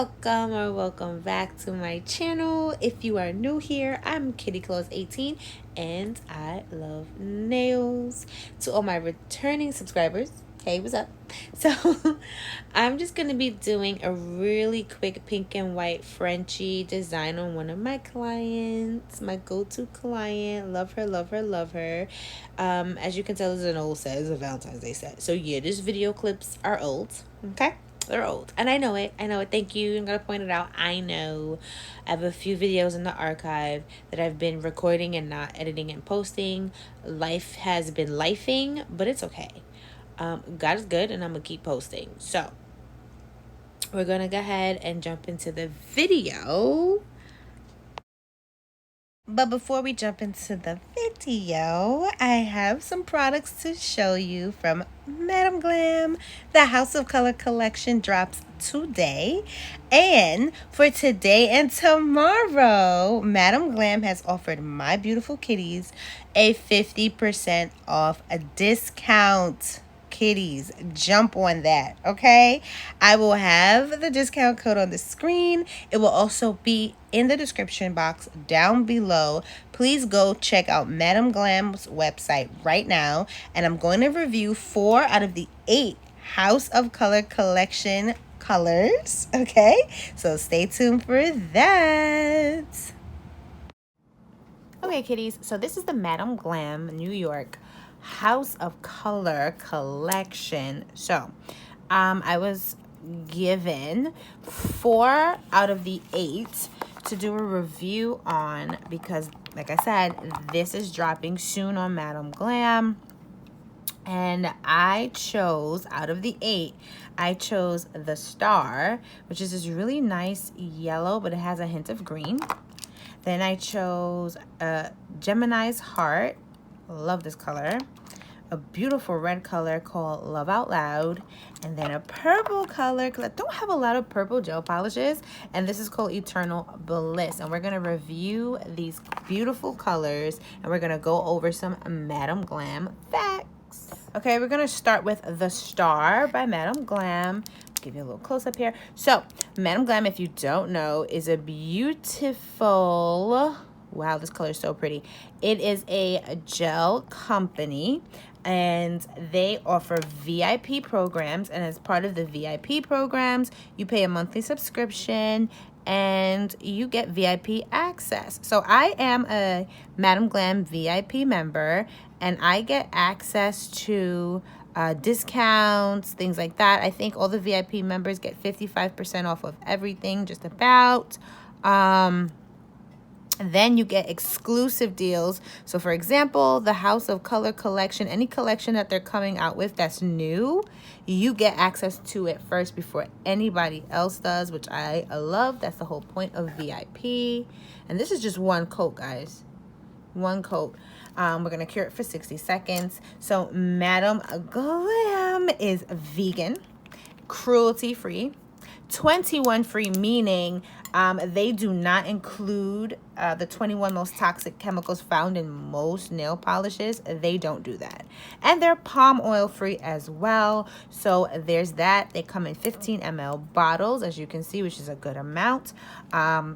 Welcome or welcome back to my channel. If you are new here, I'm CUTICLE18 and I love nails. To all my returning subscribers, hey, what's up? So I'm just going to be doing a really quick pink and white Frenchy design on one of my clients, my go-to client. Love her, love her, love her. As you can tell, it's an old set. It's a Valentine's Day set. So yeah, these video clips are old, okay? They're old. And I know it. Thank you. I'm going to point it out. I know. I have a few videos in the archive that I've been recording and not editing and posting. Life has been lifing, but it's okay. God is good, and I'm going to keep posting. So, we're going to go ahead and jump into the video. But before we jump into the video, I have some products to show you from Madam Glam. The House of Color collection drops today. And for today and tomorrow, Madam Glam has offered my beautiful kitties a 50% off a discount. Kitties, jump on that, okay? I will have the discount code on the screen. It will also be in the description box down below. Please go check out Madam Glam's website right now, and I'm going to review 4 out of the 8 House of Color collection colors, okay? So stay tuned for that. Okay, kitties, so this is the Madam Glam New York House of Color collection. So I was given 4 out of the 8 to do a review on, because like I said, this is dropping soon on Madam Glam. And I chose, out of the 8, I chose the Star, which is this really nice yellow, but it has a hint of green. Then I chose Gemini's Heart. Love this color. A beautiful red color called Love Out Loud. And then a purple color, because I don't have a lot of purple gel polishes. And this is called Eternal Bliss. And we're going to review these beautiful colors. And we're going to go over some Madam Glam facts. Okay, we're going to start with the Star by Madam Glam. Give you a little close up here. So, Madam Glam, if you don't know, is a beautiful... Wow, this color is so pretty. It is a gel company, and they offer VIP programs. And as part of the VIP programs, you pay a monthly subscription and you get VIP access. So I am a Madam Glam VIP member, and I get access to discounts, things like that. I think all the VIP members get 55% off of everything, just about. Then you get exclusive deals. So for example, the House of Color collection, any collection that they're coming out with that's new, you get access to it first before anybody else does, which I love. That's the whole point of VIP. And this is just one coat, guys. One coat. We're going to cure it for 60 seconds. So Madam Glam is vegan, cruelty-free, 21 free, meaning they do not include the 21 most toxic chemicals found in most nail polishes. They don't do that. And they're palm oil free as well. So there's that. They come in 15 ml bottles, as you can see, which is a good amount.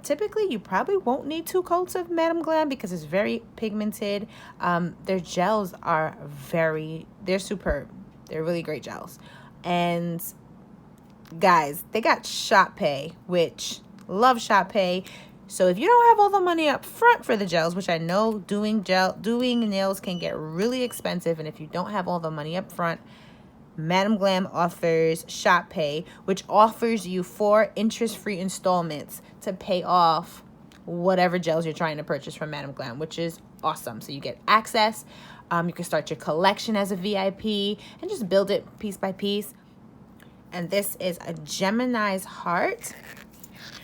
Typically, you probably won't need 2 coats of Madam Glam because it's very pigmented. Their gels are they're superb. They're really great gels. And guys, they got shop pay, which love shop pay. So if you don't have all the money up front for the gels, which I know doing nails can get really expensive, and if you don't have all the money up front, Madam Glam offers shop pay, which offers you 4 interest-free installments to pay off whatever gels you're trying to purchase from Madam Glam, which is awesome. So you get access. You can start your collection as a VIP and just build it piece by piece. And this is a Gemini's Heart.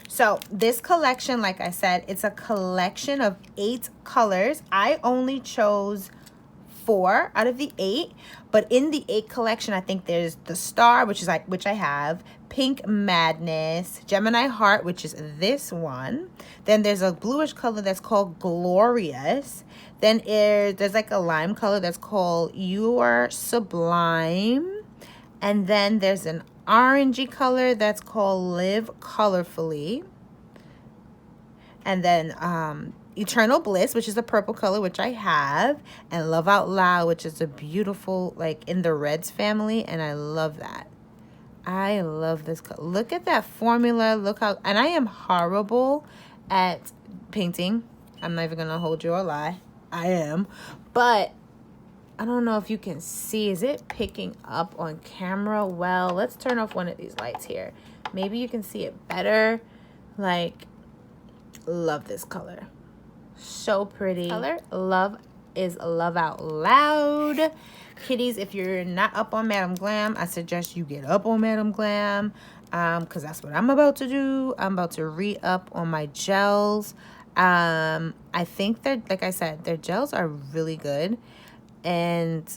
So this collection, like I said, it's a collection of 8 colors. I only chose 4 out of the 8, but in the 8 collection, I think there's the Star, which I have, Pink Madness, Gemini Heart, which is this one. Then there's a bluish color that's called Glorious. Then there's like a lime color that's called You're Sublime. And then there's an orangey color that's called Live Colorfully. And then Eternal Bliss, which is a purple color, which I have. And Love Out Loud, which is a beautiful, like, in the reds family. And I love that. I love this color. Look at that formula. Look how, and I am horrible at painting. I'm not even going to hold you a lie. I am. But I don't know if you can see. Is it picking up on camera? Well, let's turn off one of these lights here. Maybe you can see it better. Like, love this color. So pretty. Color love is Love Out Loud. Kitties, if you're not up on Madam Glam, I suggest you get up on Madam Glam, because that's what I'm about to do. I'm about to re-up on my gels. I think they're, like I said, their gels are really good. And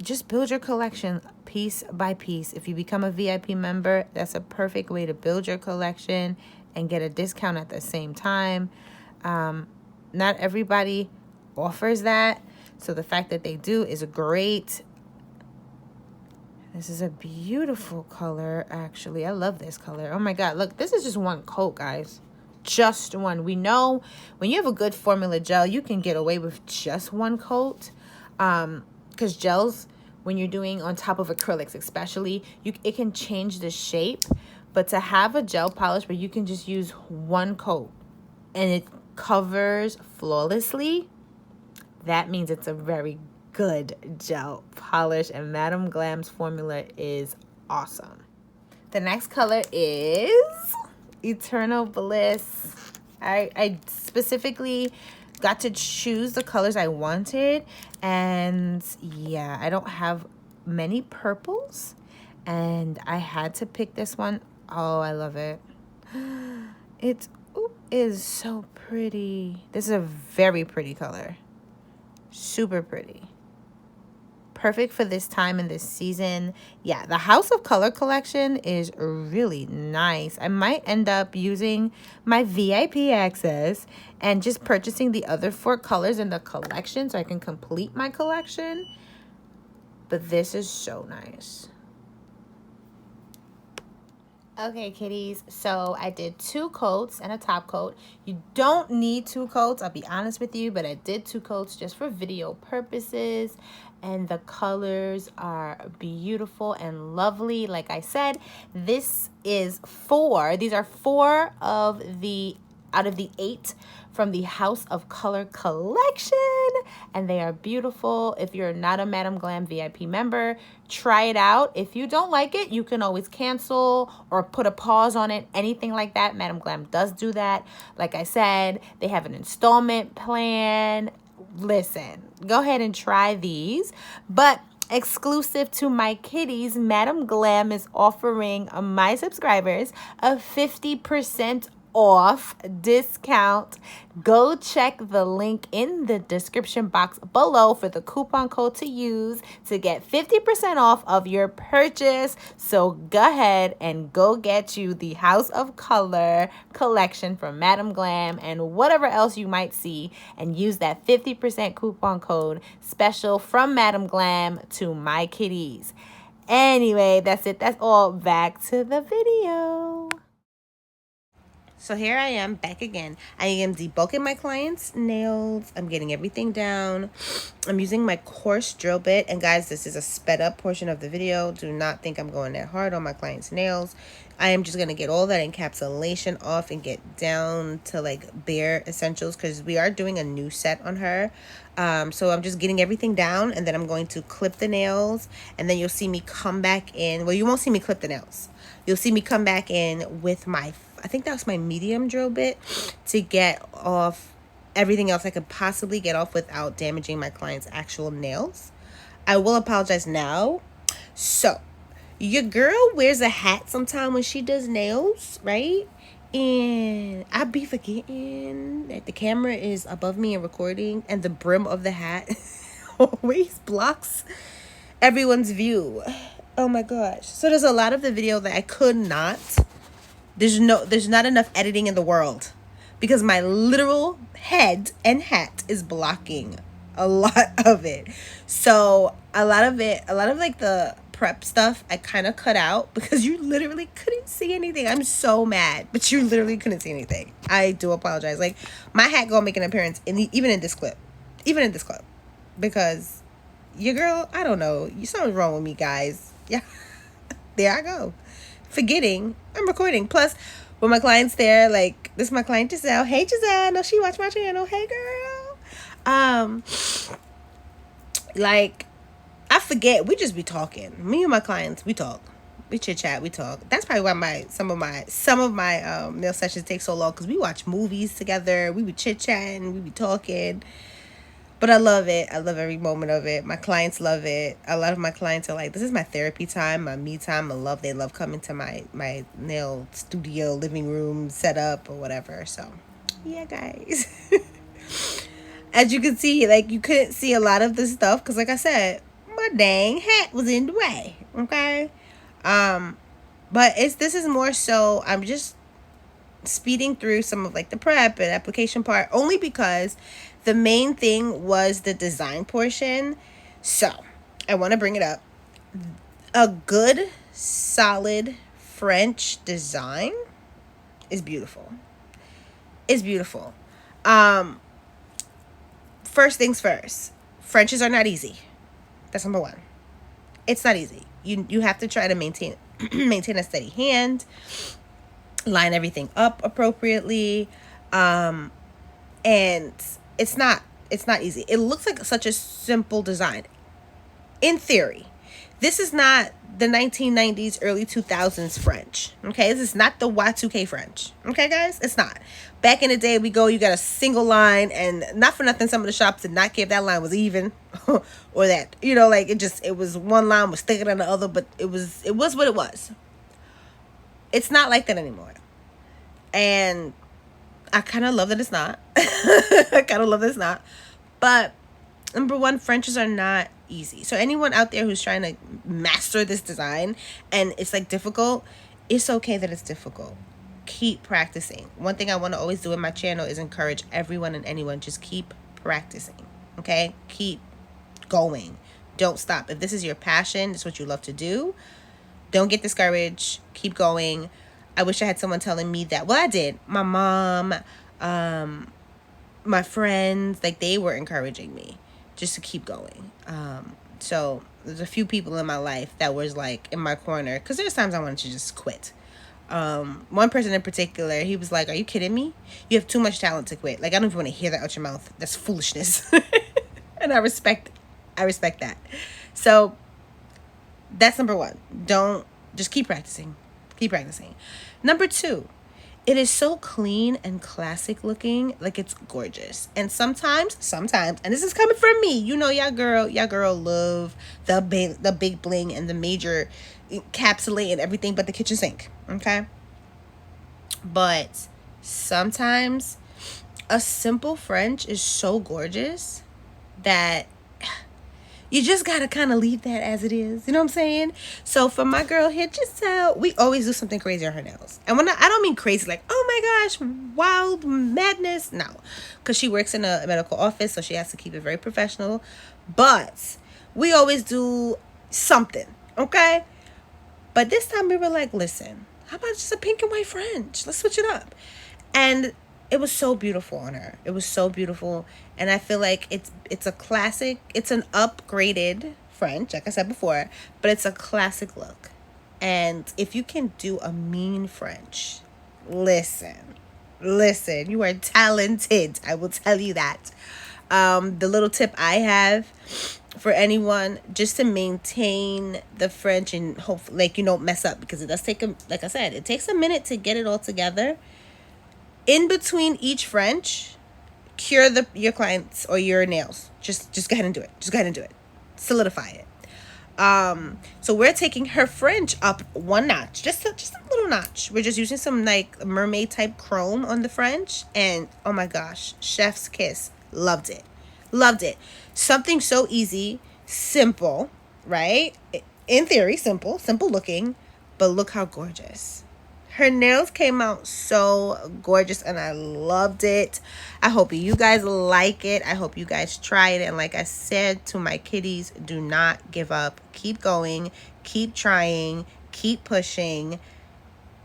just build your collection piece by piece. If you become a VIP member, that's a perfect way to build your collection and get a discount at the same time. Not everybody offers that. So the fact that they do is great. This is a beautiful color, actually. I love this color. Oh my God, look, this is just one coat, guys. Just one. We know when you have a good formula gel, you can get away with just one coat. Because gels, when you're doing on top of acrylics especially, it can change the shape. But to have a gel polish where you can just use one coat and it covers flawlessly, that means it's a very good gel polish, and Madam Glam's formula is awesome. The next color is Eternal Bliss. I specifically got to choose the colors I wanted, and yeah, I don't have many purples, and I had to pick this one. Oh, I love it. It is so pretty. This is a very pretty color. Super pretty. Perfect for this time in this season. Yeah, the House of Color collection is really nice. I might end up using my VIP access and just purchasing the other 4 colors in the collection so I can complete my collection. But this is so nice. Okay, kitties, so I did 2 coats and a top coat. You don't need 2 coats, I'll be honest with you, but I did 2 coats just for video purposes, and the colors are beautiful and lovely. Like I said, these are 4 of the out of the 8 from the House of Color collection, and they are beautiful. If you're not a Madam Glam VIP member, try it out. If you don't like it, you can always cancel or put a pause on it, anything like that. Madam Glam does do that. Like I said, they have an installment plan. Listen, go ahead and try these. But exclusive to my kitties, Madam Glam is offering my subscribers a 50% off discount. Go check the link in the description box below for the coupon code to use to get 50% off of your purchase. So go ahead and go get you the House of Color collection from Madam Glam and whatever else you might see, and use that 50% coupon code special from Madam Glam to my kitties. Anyway, that's it. That's all. Back to the video. So here I am back again. I am debulking my client's nails. I'm getting everything down. I'm using my coarse drill bit. And guys, this is a sped up portion of the video. Do not think I'm going that hard on my client's nails. I am just going to get all that encapsulation off and get down to like bare essentials, because we are doing a new set on her. So I'm just getting everything down, and then I'm going to clip the nails, and then you'll see me come back in. Well, you won't see me clip the nails. You'll see me come back in with my, I think that was my medium drill bit, to get off everything else I could possibly get off without damaging my client's actual nails. I will apologize now. So, your girl wears a hat sometime when she does nails, right? And I be forgetting that the camera is above me and recording, and the brim of the hat always blocks everyone's view. Oh my gosh. So there's a lot of the video that I could not. There's not enough editing in the world, because my literal head and hat is blocking a lot of it. So a lot of like the prep stuff I kind of cut out because you literally couldn't see anything. I'm so mad, but you literally couldn't see anything. I do apologize. Like, my hat gonna make an appearance even in this clip, because your girl, I don't know, something's wrong with me, guys. Yeah, there I go, forgetting I'm recording. Plus, when my client's there, like, this is my client Giselle. Hey Giselle, I know she watched my channel. Hey girl. Like, I forget. We just be talking. Me and my clients, we talk. We chit chat. We talk. That's probably why some of my nail sessions take so long, because we watch movies together. We be chit chatting. We be talking. But I love it. I love every moment of it. My clients love it. A lot of my clients are like, this is my therapy time, my me time. They love coming to my nail studio, living room setup or whatever. So, yeah, guys. As you can see, like, you couldn't see a lot of this stuff because, like I said, my dang hat was in the way. Okay? But this is more so, I'm just speeding through some of, like, the prep and application part, only because the main thing was the design portion. So I want to bring it up. A good, solid French design is beautiful. It's beautiful. First things first, Frenches are not easy. That's number one. It's not easy. You have to try to maintain a steady hand, line everything up appropriately, and it's not easy. It looks like such a simple design. In theory, this is not the 1990s, early 2000s French. Okay, this is not the Y2K French. Okay, guys, it's not. Back in the day, you got a single line, and not for nothing, some of the shops did not care if that line was even, or that, like, it was one line was thicker than the other, but it was what it was. It's not like that anymore, and I kind of love that it's not. But number one, Frenches are not easy. So anyone out there who's trying to master this design and it's, like, difficult, it's okay that it's difficult. Keep practicing. One thing I want to always do in my channel is encourage everyone and anyone, just keep practicing. Okay? Keep going. Don't stop. If this is your passion, it's what you love to do, don't get discouraged. Keep going. I wish I had someone telling me that. Well, I did. My mom, my friends, like, they were encouraging me just to keep going. So there's a few people in my life that was, like, in my corner, because there's times I wanted to just quit. One person in particular, he was like, are you kidding me? You have too much talent to quit. Like, I don't even want to hear that out your mouth. That's foolishness. And I respect that. So that's number one. Just keep practicing. Keep practicing. Number two, it is so clean and classic looking, like, it's gorgeous. And sometimes, and this is coming from me, y'all girl love the big bling and the major capsulate and everything but the kitchen sink, okay? But sometimes a simple French is so gorgeous that you just gotta kind of leave that as it is. You know what I'm saying? So for my girl here, Giselle, we always do something crazy on her nails. And when I don't mean crazy, like, oh my gosh, wild madness. No, because she works in a medical office, so she has to keep it very professional. But we always do something, okay? But this time we were like, listen, how about just a pink and white French? Let's switch it up. And it was so beautiful on her. It was so beautiful. And I feel like it's a classic. It's an upgraded French, like I said before, but it's a classic look. And if you can do a mean French, listen, you are talented. I will tell you that. The little tip I have for anyone, just to maintain the French and hopefully, like, you don't mess up, because it does take like I said, it takes a minute to get it all together. In between each French, cure your clients or your nails. Just go ahead and do it. Solidify it. So we're taking her French up one notch, just a little notch. We're just using some, like, mermaid type chrome on the French, and oh my gosh, chef's kiss. Loved it. Something so easy, simple, right? In theory, simple looking, but look how gorgeous. Her nails came out so gorgeous, and I loved it. I hope you guys like it. I hope you guys try it. And like I said to my kiddies, do not give up. Keep going. keep trying, keep pushing.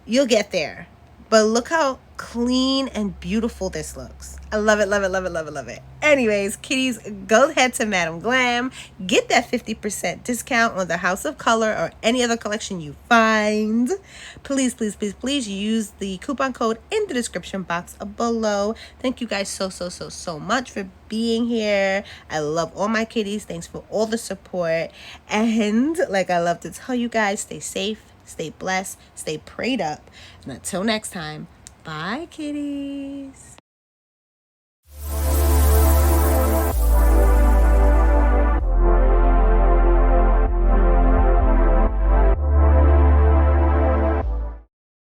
You'll get there. But look how clean and beautiful this looks. I love it, love it, love it, love it, love it. Anyways, kitties, go ahead to Madam Glam. Get that 50% discount on the House of Color or any other collection you find. Please, please, please, please use the coupon code in the description box below. Thank you guys so much for being here. I love all my kitties. Thanks for all the support. And like I love to tell you guys, stay safe, stay blessed, stay prayed up. And until next time, bye, kitties.